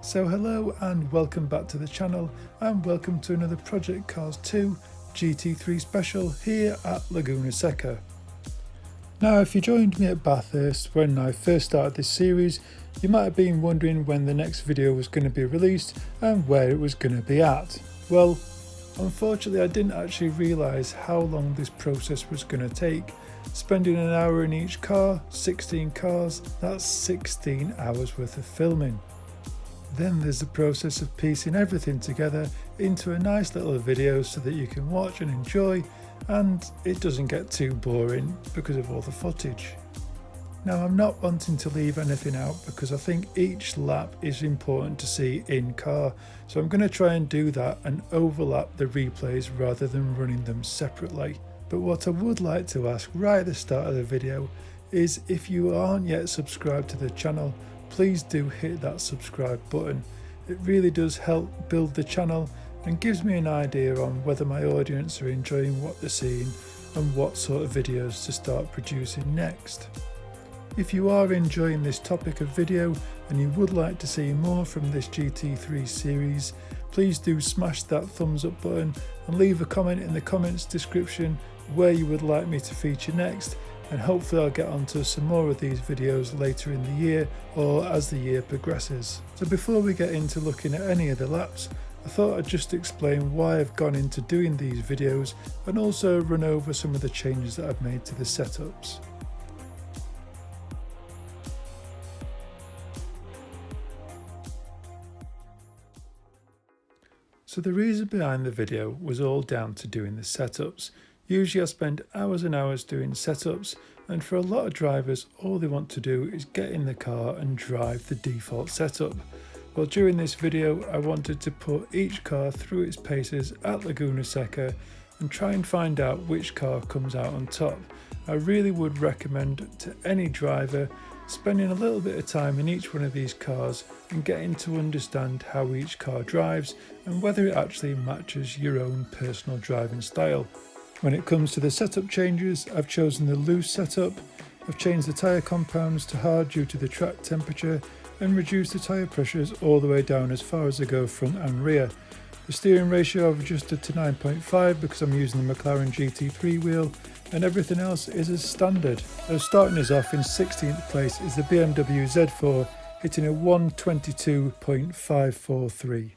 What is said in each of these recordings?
So hello and welcome back to the channel, and welcome to another Project Cars 2 GT3 special here at Laguna Seca. Now if you joined me at Bathurst when I first started this series, you might have been wondering when the next video was going to be released and where it was going to be at. Well, unfortunately I didn't actually realise how long this process was going to take. Spending an hour in each car, 16 cars, that's 16 hours worth of filming. Then there's the process of piecing everything together into a nice little video so that you can watch and enjoy, and it doesn't get too boring because of all the footage. Now I'm not wanting to leave anything out because I think each lap is important to see in car, so I'm going to try and do that and overlap the replays rather than running them separately. But what I would like to ask right at the start of the video is, if you aren't yet subscribed to the channel, please do hit that subscribe button. It really does help build the channel and gives me an idea on whether my audience are enjoying what they're seeing and what sort of videos to start producing next. If you are enjoying this topic of video and you would like to see more from this GT3 series, please do smash that thumbs up button and leave a comment in the comments description where you would like me to feature next, and hopefully I'll get onto some more of these videos later in the year or as the year progresses. So before we get into looking at any of the laps, I thought I'd just explain why I've gone into doing these videos and also run over some of the changes that I've made to the setups. So the reason behind the video was all down to doing the setups. Usually I spend hours and hours doing setups, and for a lot of drivers all they want to do is get in the car and drive the default setup. Well, during this video I wanted to put each car through its paces at Laguna Seca and try and find out which car comes out on top. I really would recommend to any driver spending a little bit of time in each one of these cars and getting to understand how each car drives and whether it actually matches your own personal driving style. When it comes to the setup changes, I've chosen the loose setup. I've changed the tyre compounds to hard due to the track temperature and reduced the tyre pressures all the way down as far as they go front and rear. The steering ratio I've adjusted to 9.5 because I'm using the McLaren GT3 wheel, and everything else is as standard. So starting us off in 16th place is the BMW Z4, hitting a 122.543.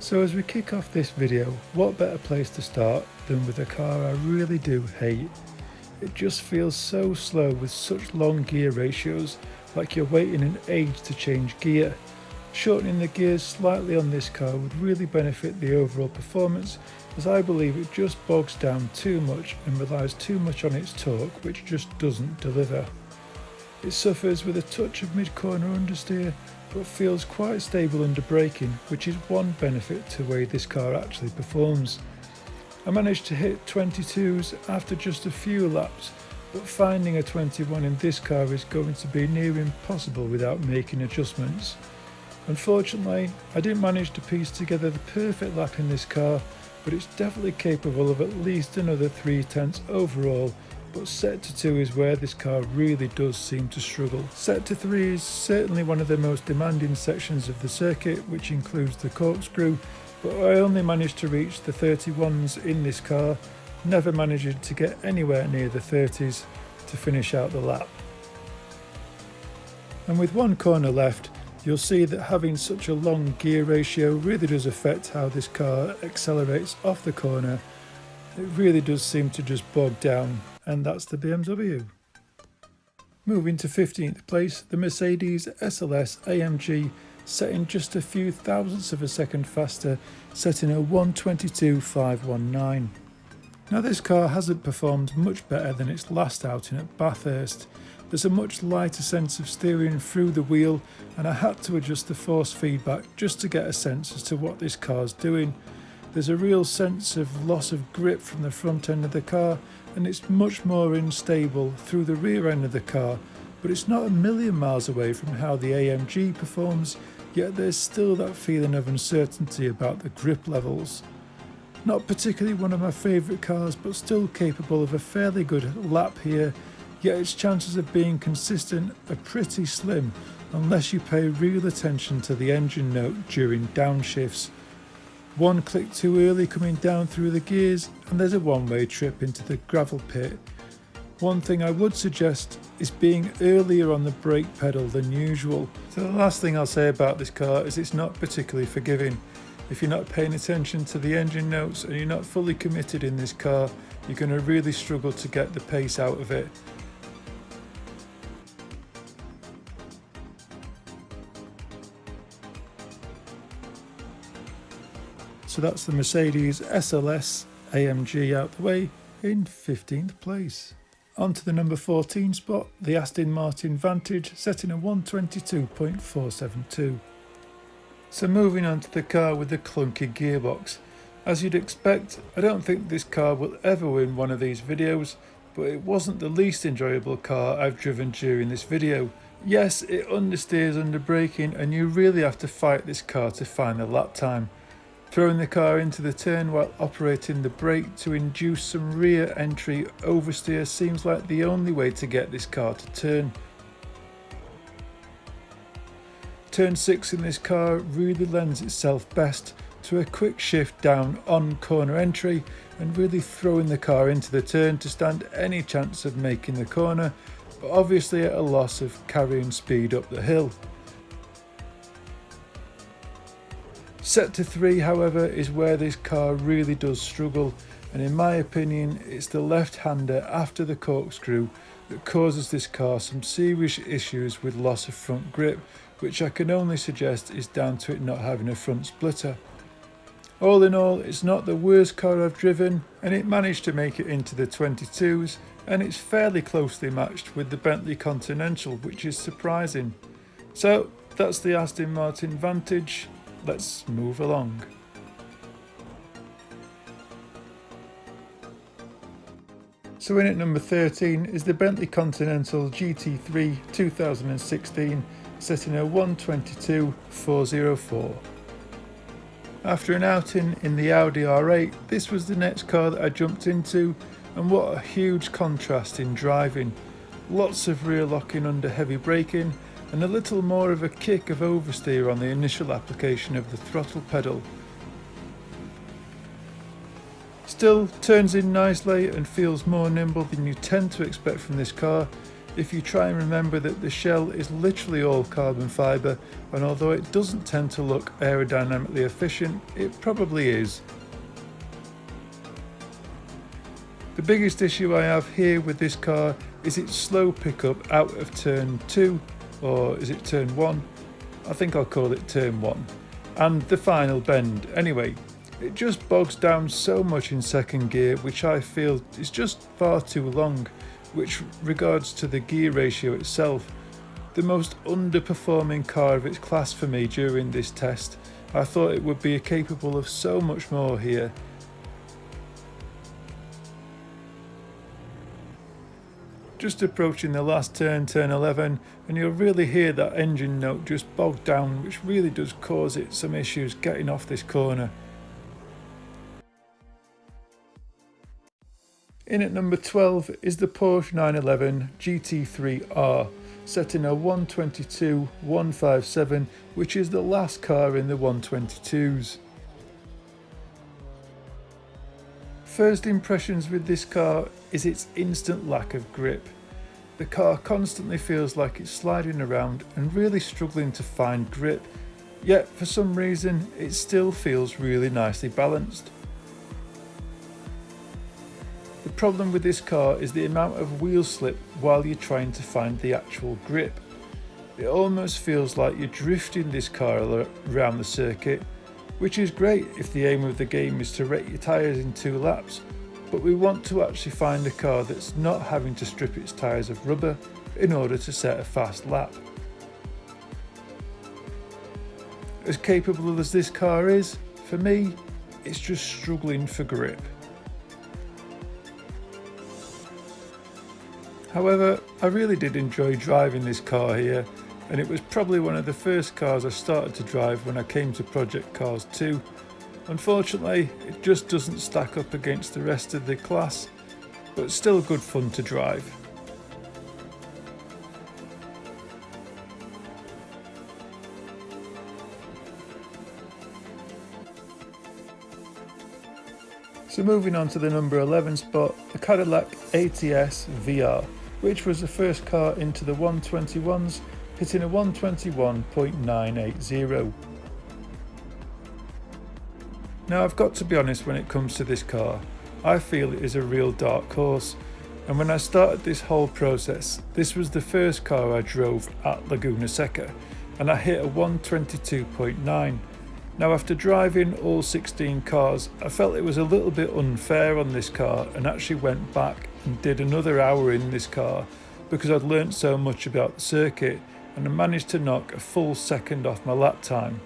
So as we kick off this video, what better place to start than with a car I really do hate. It just feels so slow with such long gear ratios, like you're waiting an age to change gear. Shortening the gears slightly on this car would really benefit the overall performance, as I believe it just bogs down too much and relies too much on its torque, which just doesn't deliver. It suffers with a touch of mid-corner understeer, but feels quite stable under braking, which is one benefit to the way this car actually performs. I managed to hit 22s after just a few laps, but finding a 21 in this car is going to be near impossible without making adjustments. Unfortunately, I didn't manage to piece together the perfect lap in this car, but it's definitely capable of at least another 3/10 overall, but Sector 2 is where this car really does seem to struggle. Sector 3 is certainly one of the most demanding sections of the circuit, which includes the corkscrew, but I only managed to reach the 31s in this car, never managing to get anywhere near the 30s to finish out the lap. And with one corner left, you'll see that having such a long gear ratio really does affect how this car accelerates off the corner. It really does seem to just bog down, and that's the BMW. Moving to 15th place, the Mercedes SLS AMG, setting just a few thousandths of a second faster, setting a 122.519. Now this car hasn't performed much better than its last outing at Bathurst. There's a much lighter sense of steering through the wheel, and I had to adjust the force feedback just to get a sense as to what this car's doing. There's a real sense of loss of grip from the front end of the car, and it's much more unstable through the rear end of the car, but it's not a million miles away from how the AMG performs, yet there's still that feeling of uncertainty about the grip levels. Not particularly one of my favourite cars, but still capable of a fairly good lap here, yet its chances of being consistent are pretty slim, unless you pay real attention to the engine note during downshifts. One click too early coming down through the gears and there's a one-way trip into the gravel pit. One thing I would suggest is being earlier on the brake pedal than usual. So the last thing I'll say about this car is it's not particularly forgiving. If you're not paying attention to the engine notes and you're not fully committed in this car, you're going to really struggle to get the pace out of it. So that's the Mercedes SLS AMG out the way in 15th place. On to the number 14 spot, the Aston Martin Vantage, setting a 122.472. So moving on to the car with the clunky gearbox. As you'd expect, I don't think this car will ever win one of these videos, but it wasn't the least enjoyable car I've driven during this video. Yes, it understeers under braking and you really have to fight this car to find the lap time. Throwing the car into the turn while operating the brake to induce some rear entry oversteer seems like the only way to get this car to turn. Turn 6 in this car really lends itself best to a quick shift down on corner entry and really throwing the car into the turn to stand any chance of making the corner, but obviously at a loss of carrying speed up the hill. Set to 3, however, is where this car really does struggle, and in my opinion it's the left-hander after the corkscrew that causes this car some serious issues with loss of front grip, which I can only suggest is down to it not having a front splitter. All in all, it's not the worst car I've driven, and it managed to make it into the 22s, and it's fairly closely matched with the Bentley Continental, which is surprising. So that's the Aston Martin Vantage. Let's move along. So in at number 13 is the Bentley Continental GT3 2016, setting a 122.404. After an outing in the Audi R8, this was the next car that I jumped into, and what a huge contrast in driving. Lots of rear locking under heavy braking, and a little more of a kick of oversteer on the initial application of the throttle pedal. Still turns in nicely and feels more nimble than you tend to expect from this car if you try and remember that the shell is literally all carbon fibre, and although it doesn't tend to look aerodynamically efficient, it probably is. The biggest issue I have here with this car is its slow pickup out of turn 2, or is it turn 1? I think I'll call it turn 1, and the final bend anyway. It just bogs down so much in second gear, which I feel is just far too long, which regards to the gear ratio itself, the most underperforming car of its class for me during this test. I thought it would be capable of so much more here. Just approaching the last turn, turn 11, and you'll really hear that engine note just bog down, which really does cause it some issues getting off this corner. In at number 12 is the Porsche 911 GT3 R, setting a 122.157, which is the last car in the 122s. First impressions with this car is its instant lack of grip. The car constantly feels like it's sliding around and really struggling to find grip, yet for some reason it still feels really nicely balanced. The problem with this car is the amount of wheel slip while you're trying to find the actual grip. It almost feels like you're drifting this car around the circuit, which is great if the aim of the game is to wreck your tyres in 2 laps, but we want to actually find a car that's not having to strip its tyres of rubber in order to set a fast lap. As capable as this car is, for me, it's just struggling for grip. However, I really did enjoy driving this car here, and it was probably one of the first cars I started to drive when I came to Project Cars 2. Unfortunately, it just doesn't stack up against the rest of the class, but still good fun to drive. So moving on to the number 11 spot, the Cadillac ATS VR, which was the first car into the 121s, hitting a 121.980. Now I've got to be honest, when it comes to this car, I feel it is a real dark horse, and when I started this whole process, this was the first car I drove at Laguna Seca, and I hit a 122.9. Now after driving all 16 cars, I felt it was a little bit unfair on this car and actually went back and did another hour in this car because I'd learnt so much about the circuit and I managed to knock a full second off my lap time.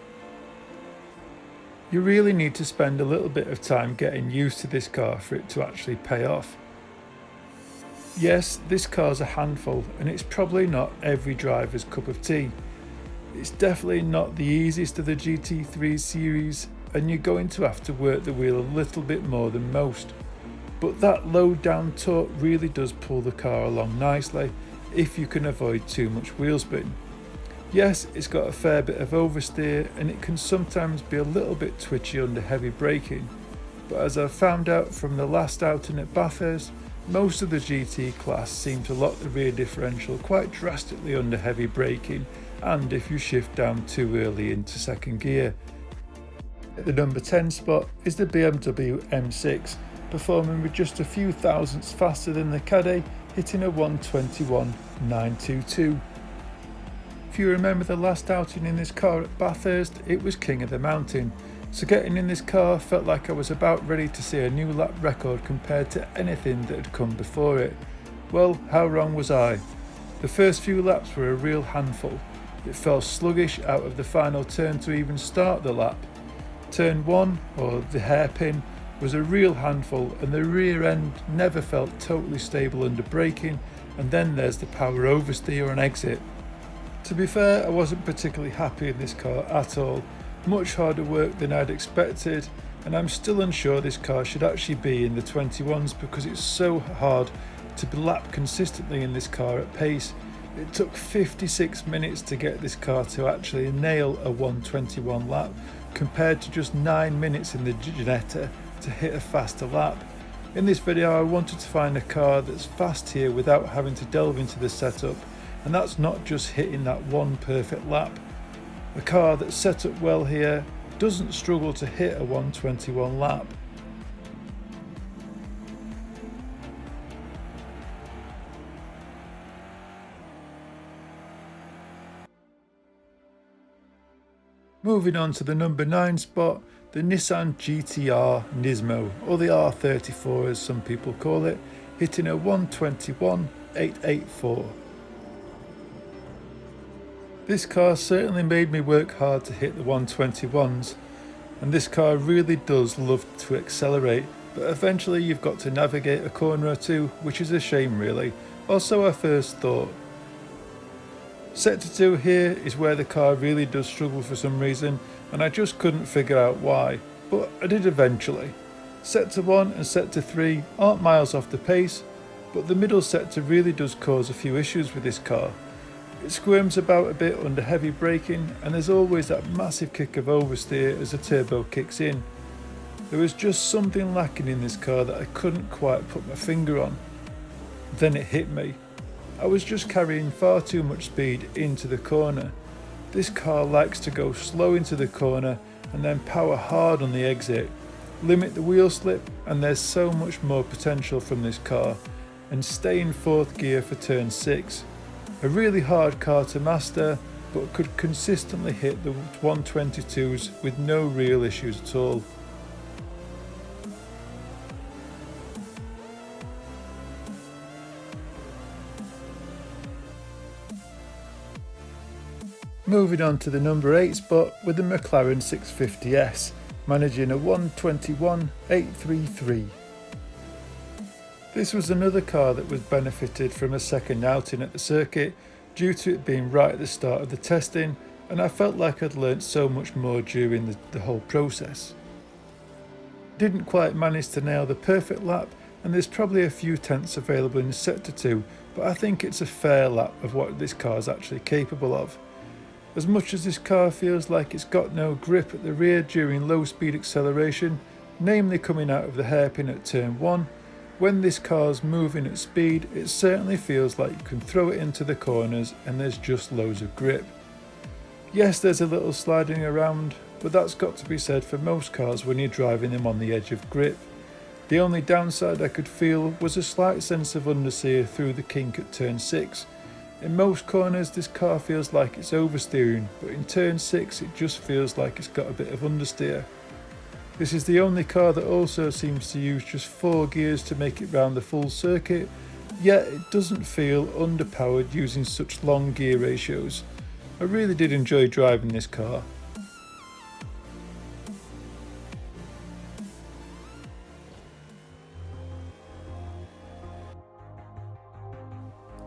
You really need to spend a little bit of time getting used to this car for it to actually pay off. Yes, this car's a handful and it's probably not every driver's cup of tea. It's definitely not the easiest of the GT3 series and you're going to have to work the wheel a little bit more than most. But that low down torque really does pull the car along nicely if you can avoid too much wheel spin. Yes, it's got a fair bit of oversteer and it can sometimes be a little bit twitchy under heavy braking, but as I've found out from the last outing at Bathurst, most of the GT class seem to lock the rear differential quite drastically under heavy braking and if you shift down too early into second gear. At the number 10 spot is the BMW M6, performing with just a few thousandths faster than the Caddy, hitting a 121.922. If you remember the last outing in this car at Bathurst, it was king of the mountain, so getting in this car felt like I was about ready to see a new lap record compared to anything that had come before it. Well, how wrong was I? The first few laps were a real handful. It felt sluggish out of the final turn to even start the lap. Turn 1, or the hairpin, was a real handful and the rear end never felt totally stable under braking, and then there's the power oversteer on exit. To be fair, I wasn't particularly happy in this car at all. Much harder work than I'd expected, and I'm still unsure this car should actually be in the 21s because it's so hard to lap consistently in this car at pace. It took 56 minutes to get this car to actually nail a 121 lap compared to just 9 minutes in the Ginetta to hit a faster lap. In this video I wanted to find a car that's fast here without having to delve into the setup, and that's not just hitting that one perfect lap. A car that's set up well here doesn't struggle to hit a 121 lap. Moving on to the number 9 spot, the Nissan GT3 Nismo, or the R34 as some people call it, hitting a 121.884. This car certainly made me work hard to hit the 121s, and this car really does love to accelerate, but eventually you've got to navigate a corner or two, which is a shame really, also our first thought. Sector 2 here is where the car really does struggle for some reason, and I just couldn't figure out why, but I did eventually. Sector 1 and Sector 3 aren't miles off the pace, but the middle sector really does cause a few issues with this car. It squirms about a bit under heavy braking, and there's always that massive kick of oversteer as the turbo kicks in. There was just something lacking in this car that I couldn't quite put my finger on. Then it hit me. I was just carrying far too much speed into the corner. This car likes to go slow into the corner and then power hard on the exit, limit the wheel slip, and there's so much more potential from this car, and stay in 4th gear for turn 6. A really hard car to master, but could consistently hit the 122s with no real issues at all. Moving on to the number 8 spot with the McLaren 650S, managing a 121.833. This was another car that was benefited from a second outing at the circuit due to it being right at the start of the testing, and I felt like I'd learnt so much more during the whole process. Didn't quite manage to nail the perfect lap, and there's probably a few tenths available in Sector 2, but I think it's a fair lap of what this car is actually capable of. As much as this car feels like it's got no grip at the rear during low speed acceleration, namely coming out of the hairpin at turn 1. When this car's moving at speed, it certainly feels like you can throw it into the corners and there's just loads of grip. Yes, there's a little sliding around, but that's got to be said for most cars when you're driving them on the edge of grip. The only downside I could feel was a slight sense of understeer through the kink at turn 6. In most corners this car feels like it's oversteering, but in turn 6 it just feels like it's got a bit of understeer. This is the only car that also seems to use just 4 gears to make it round the full circuit, yet it doesn't feel underpowered using such long gear ratios. I really did enjoy driving this car.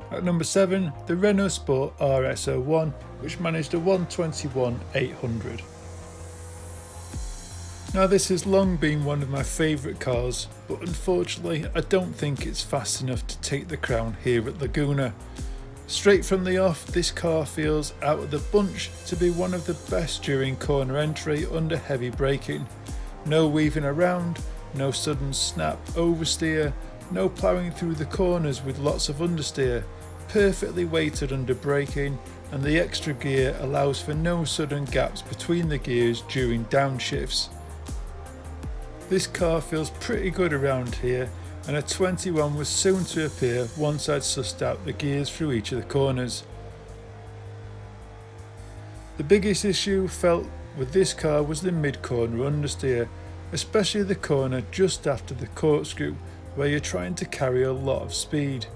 At number 7, the Renault Sport RS01, which managed a 121/800. Now this has long been one of my favourite cars, but unfortunately I don't think it's fast enough to take the crown here at Laguna. Straight from the off, this car feels out of the bunch to be one of the best during corner entry under heavy braking. No weaving around, no sudden snap oversteer, no ploughing through the corners with lots of understeer, perfectly weighted under braking, and the extra gear allows for no sudden gaps between the gears during downshifts. This car feels pretty good around here, and a 21 was soon to appear once I'd sussed out the gears through each of the corners. The biggest issue felt with this car was the mid-corner understeer, especially the corner just after the corkscrew, where you're trying to carry a lot of speed.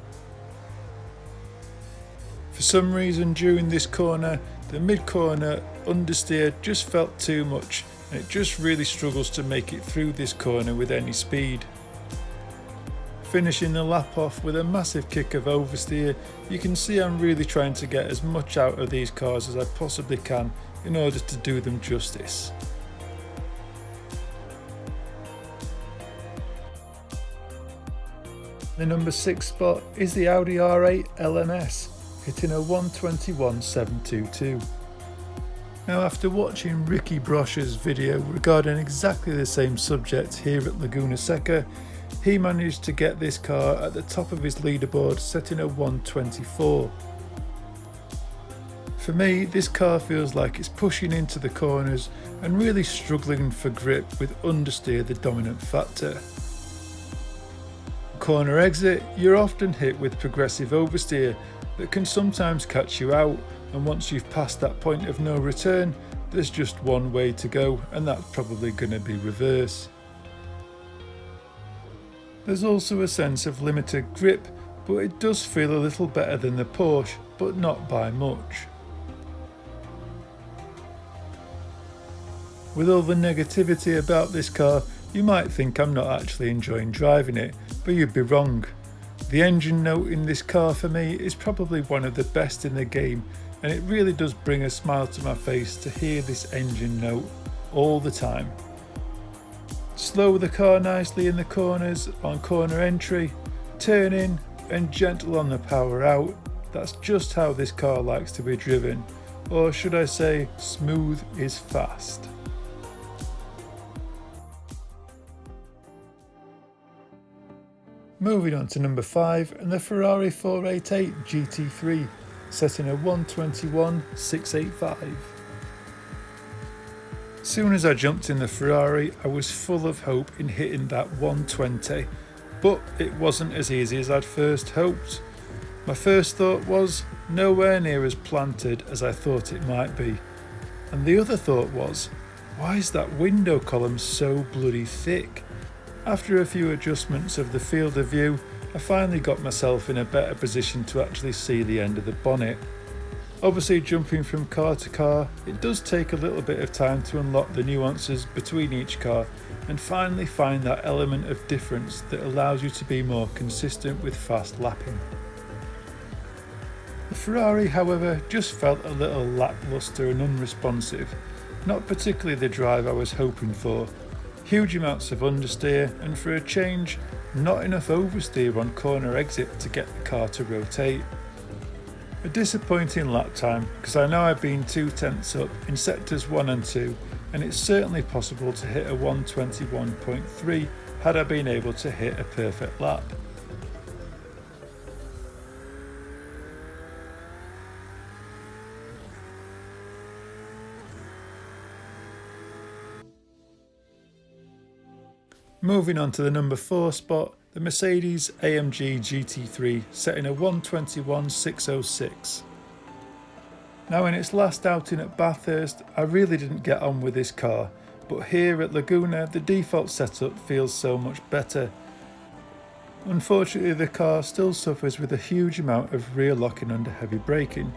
For some reason during this corner, the mid-corner understeer just felt too much, and it just really struggles to make it through this corner with any speed. Finishing the lap off with a massive kick of oversteer, you can see I'm really trying to get as much out of these cars as I possibly can in order to do them justice. The number 6 spot is the Audi R8 LMS, hitting a 121/722. Now, after watching Ricky Brosh's video regarding exactly the same subject here at Laguna Seca, he managed to get this car at the top of his leaderboard, setting a 124. For me, this car feels like it's pushing into the corners and really struggling for grip with understeer the dominant factor. Corner exit, you're often hit with progressive oversteer that can sometimes catch you out, and once you've passed that point of no return, there's just one way to go, and that's probably going to be reverse. There's also a sense of limited grip, but it does feel a little better than the Porsche, but not by much. With all the negativity about this car, you might think I'm not actually enjoying driving it, but you'd be wrong. The engine note in this car for me is probably one of the best in the game, and it really does bring a smile to my face to hear this engine note all the time. Slow the car nicely in the corners on corner entry, turn in, and gentle on the power out. That's just how this car likes to be driven, or should I say, smooth is fast. Moving on to number 5, and the Ferrari 488 GT3, setting a 121/685. Soon as I jumped in the Ferrari, I was full of hope in hitting that 120, but it wasn't as easy as I'd first hoped. My first thought was nowhere near as planted as I thought it might be, and the other thought was, why is that window column so bloody thick? After a few adjustments of the field of view, I finally got myself in a better position to actually see the end of the bonnet. Obviously, jumping from car to car, it does take a little bit of time to unlock the nuances between each car and finally find that element of difference that allows you to be more consistent with fast lapping. The Ferrari, however, just felt a little lackluster and unresponsive, not particularly the drive I was hoping for. Huge amounts of understeer, and for a change, not enough oversteer on corner exit to get the car to rotate. A disappointing lap time, because I know I've been 2 tenths up in sectors 1 and 2, and it's certainly possible to hit a 121.3 had I been able to hit a perfect lap. Moving on to the number 4 spot, the Mercedes-AMG GT3 setting a 121.606. Now in its last outing at Bathurst, I really didn't get on with this car, but here at Laguna the default setup feels so much better. Unfortunately the car still suffers with a huge amount of rear locking under heavy braking.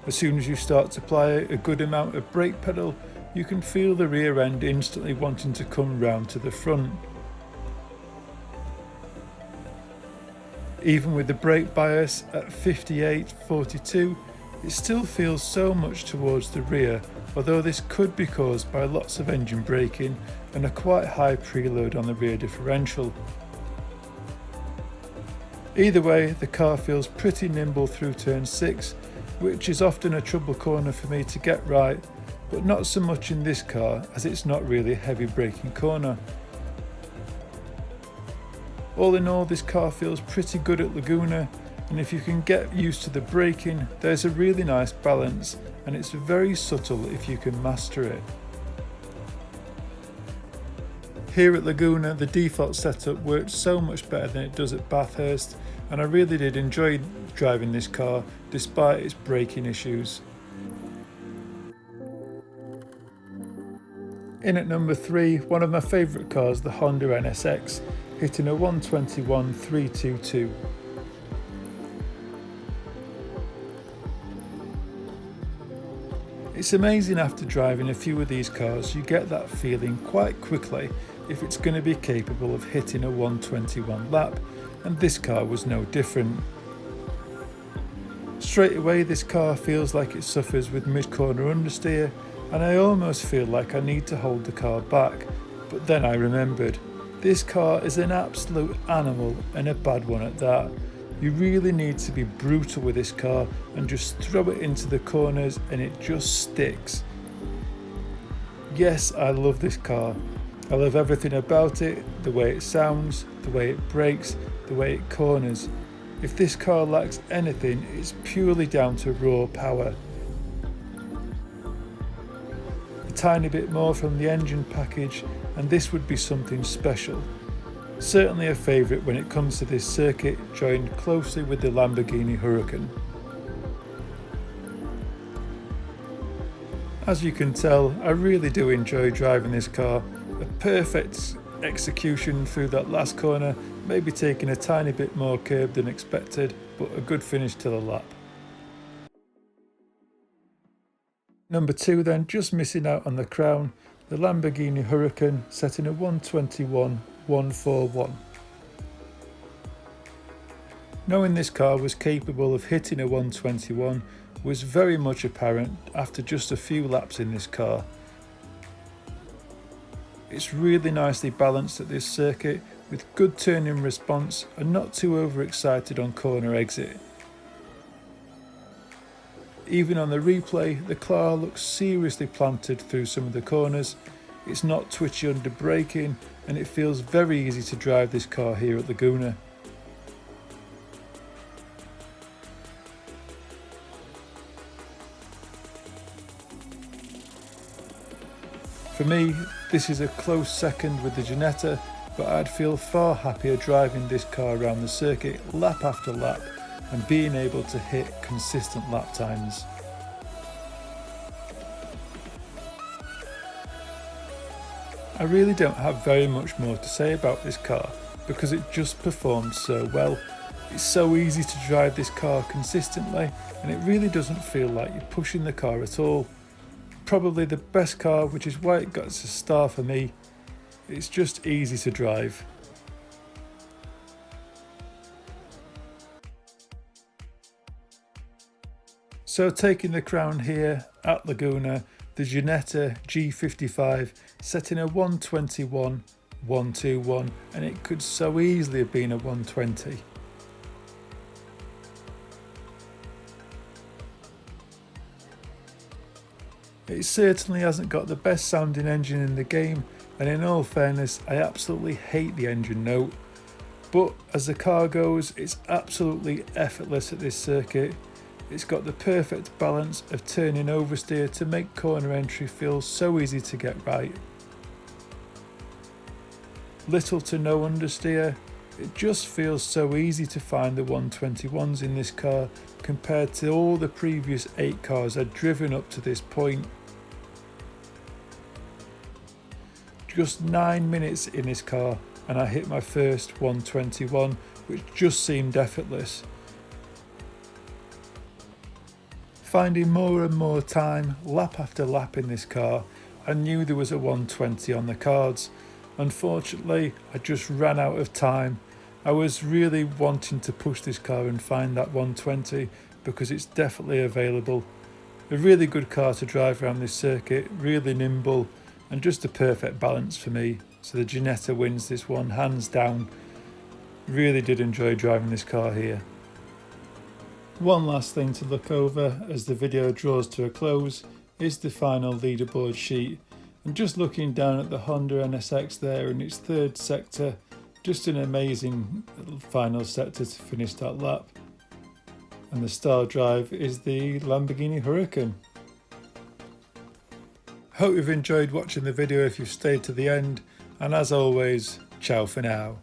As soon as you start to apply a good amount of brake pedal, you can feel the rear end instantly wanting to come round to the front. Even with the brake bias at 58/42, it still feels so much towards the rear, although this could be caused by lots of engine braking and a quite high preload on the rear differential. Either way, the car feels pretty nimble through turn 6, which is often a trouble corner for me to get right, but not so much in this car as it's not really a heavy braking corner. All in all, this car feels pretty good at Laguna, and if you can get used to the braking, there's a really nice balance, and it's very subtle if you can master it. Here at Laguna, the default setup works so much better than it does at Bathurst, and I really did enjoy driving this car despite its braking issues. In at number 3, one of my favourite cars, the Honda NSX, hitting a 121.322. It's amazing after driving a few of these cars you get that feeling quite quickly if it's going to be capable of hitting a 121 lap, and this car was no different. Straight away this car feels like it suffers with mid-corner understeer, and I almost feel like I need to hold the car back, but then I remembered, this car is an absolute animal, and a bad one at that. You really need to be brutal with this car and just throw it into the corners and it just sticks. Yes, I love this car. I love everything about it, the way it sounds, the way it brakes, the way it corners. If this car lacks anything, it's purely down to raw power. A tiny bit more from the engine package and this would be something special. Certainly a favourite when it comes to this circuit, joined closely with the Lamborghini Huracan. As you can tell, I really do enjoy driving this car. A perfect execution through that last corner, maybe taking a tiny bit more curb than expected, but a good finish to the lap. Number 2 then, just missing out on the crown, the Lamborghini Huracan setting a 121.141. Knowing this car was capable of hitting a 121 was very much apparent after just a few laps in this car. It's really nicely balanced at this circuit with good turning response and not too overexcited on corner exit. Even on the replay, the car looks seriously planted through some of the corners. It's not twitchy under braking and it feels very easy to drive this car here at Laguna. For me, this is a close second with the Ginetta, but I'd feel far happier driving this car around the circuit lap after lap and being able to hit consistent lap times. I really don't have very much more to say about this car because it just performed so well. It's so easy to drive this car consistently and it really doesn't feel like you're pushing the car at all. Probably the best car, which is why it got a star for me. It's just easy to drive. So taking the crown here at Laguna, the Ginetta G55 setting a 121.121 and it could so easily have been a 120. It certainly hasn't got the best sounding engine in the game, and in all fairness I absolutely hate the engine note, but as the car goes it's absolutely effortless at this circuit. It's got the perfect balance of turning oversteer to make corner entry feel so easy to get right. Little to no understeer. It just feels so easy to find the 121s in this car compared to all the previous 8 cars I'd driven up to this point. Just 9 minutes in this car and I hit my first 121, which just seemed effortless. Finding more and more time, lap after lap in this car, I knew there was a 120 on the cards. Unfortunately, I just ran out of time. I was really wanting to push this car and find that 120 because it's definitely available. A really good car to drive around this circuit, really nimble and just a perfect balance for me. So the Ginetta wins this one hands down. Really did enjoy driving this car here. One last thing to look over as the video draws to a close is the final leaderboard sheet, and just looking down at the Honda NSX there in its third sector, just an amazing final sector to finish that lap. And the star drive is the Lamborghini Huracan. Hope you've enjoyed watching the video if you've stayed to the end, and as always, ciao for now.